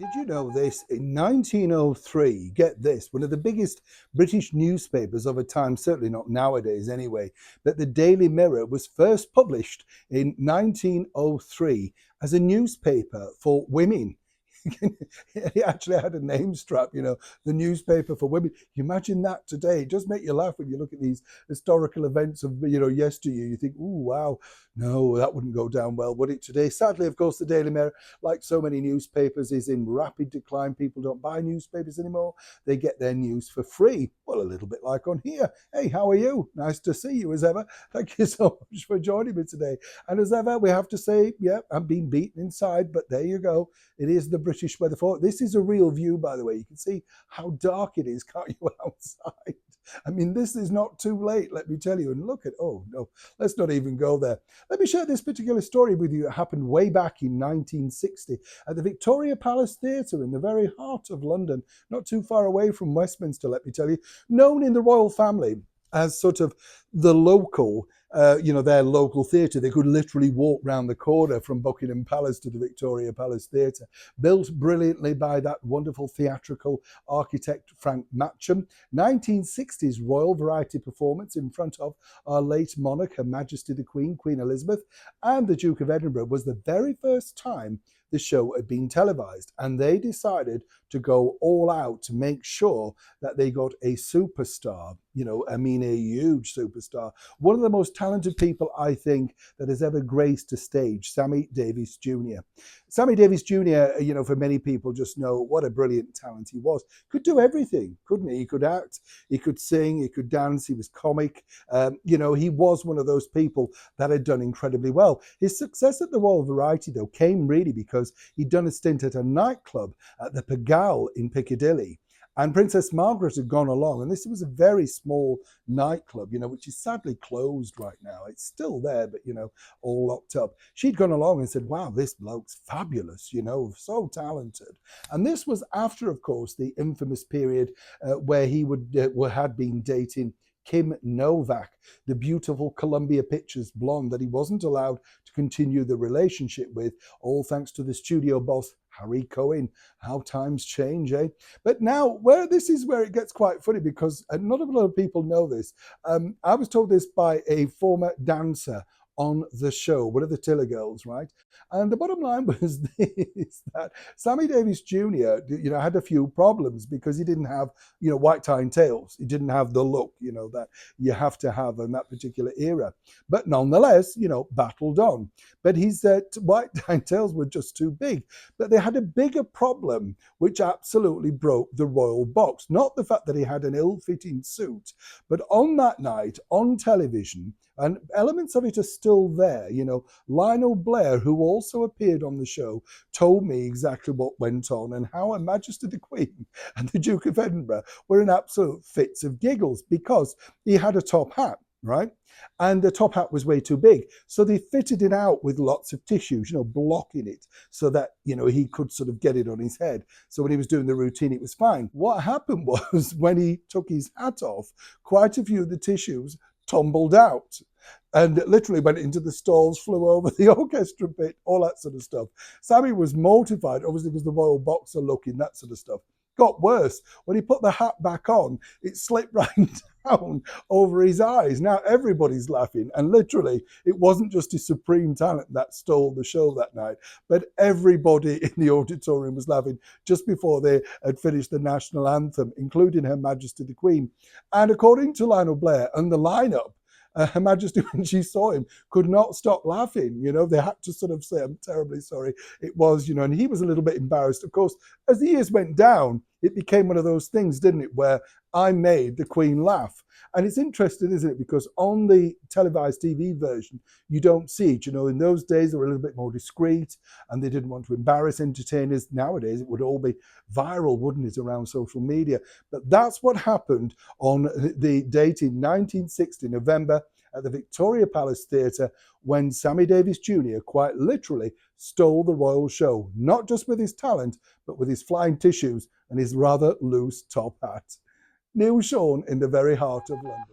Did you know this? In 1903, get this, one of the biggest British newspapers of a time, certainly not nowadays anyway, but the Daily Mirror was first published in 1903 as a newspaper for women. He actually had a name strap, the newspaper for women. You imagine that today. It does make you laugh when you look at these historical events of, yesteryear. You think, oh, wow, no, that wouldn't go down well, would it today? Sadly, of course, the Daily Mirror, like so many newspapers, is in rapid decline. People don't buy newspapers anymore. They get their news for free. Well, a little bit like on here. Hey, how are you? Nice to see you as ever. Thank you so much for joining me today. And as ever, we have to say, yeah, I'm being beaten inside, but there you go. It is the British weather for. This is a real view, by the way. You can see how dark it is, can't you, outside? I mean, this is not too late, let me tell you. And look at, oh, no, let's not even go there. Let me share this particular story with you. It happened way back in 1960 at the Victoria Palace Theatre in the very heart of London, not too far away from Westminster, let me tell you, known in the royal family as sort of the local, their local theatre. They could literally walk round the corner from Buckingham Palace to the Victoria Palace Theatre, built brilliantly by that wonderful theatrical architect Frank Matcham. 1960s royal variety performance in front of our late monarch, Her Majesty the Queen, Queen Elizabeth, and the Duke of Edinburgh was the very first time the show had been televised, and they decided to go all out to make sure that they got a superstar, a huge superstar, one of the most talented people I think that has ever graced a stage, Sammy Davis Jr. Sammy Davis Jr., for many people just know what a brilliant talent he was. Could do everything, couldn't he? He could act, he could sing, he could dance, he was comic. He was one of those people that had done incredibly well. His success at the Royal Variety, though, came really because he'd done a stint at a nightclub at the Pagall in Piccadilly. And Princess Margaret had gone along, and this was a very small nightclub, which is sadly closed right now. It's still there, but, all locked up. She'd gone along and said, wow, this bloke's fabulous, so talented. And this was after, of course, the infamous period where he had been dating Kim Novak, the beautiful Columbia Pictures blonde that he wasn't allowed to continue the relationship with, all thanks to the studio boss, Harry Cohen. How times change, eh? But now, this is where it gets quite funny, because not a lot of people know this. I was told this by a former dancer on the show, one of the Tiller girls, right? And the bottom line was this, that Sammy Davis Jr., had a few problems because he didn't have, white tie and tails. He didn't have the look, that you have to have in that particular era. But nonetheless, battled on. But his white tie and tails were just too big. But they had a bigger problem, which absolutely broke the royal box. Not the fact that he had an ill-fitting suit, but on that night, on television, and elements of it are still there. Lionel Blair, who also appeared on the show, told me exactly what went on and how Her Majesty the Queen and the Duke of Edinburgh were in absolute fits of giggles because he had a top hat, right? And the top hat was way too big. So they fitted it out with lots of tissues, blocking it so that, he could sort of get it on his head. So when he was doing the routine, it was fine. What happened was when he took his hat off, quite a few of the tissues tumbled out and literally went into the stalls, flew over the orchestra pit, all that sort of stuff. Sammy was mortified, obviously, because the royal boxer looking, that sort of stuff. Got worse. When he put the hat back on, it slipped right down over his eyes. Now everybody's laughing, and literally it wasn't just his supreme talent that stole the show that night, but everybody in the auditorium was laughing just before they had finished the national anthem, including Her Majesty the Queen. And according to Lionel Blair and the lineup, Her Majesty, when she saw him, could not stop laughing. They had to sort of say, I'm terribly sorry. It was, and he was a little bit embarrassed. Of course, as the years went down, it became one of those things, didn't it, where I made the Queen laugh. And it's interesting, isn't it? Because on the televised TV version, you don't see it. In those days, they were a little bit more discreet and they didn't want to embarrass entertainers. Nowadays, it would all be viral, wouldn't it, around social media? But that's what happened on the date in 1960, November, at the Victoria Palace Theatre, when Sammy Davis Jr. quite literally stole the royal show, not just with his talent, but with his flying tissues and his rather loose top hat. Neil Sean in the very heart of London.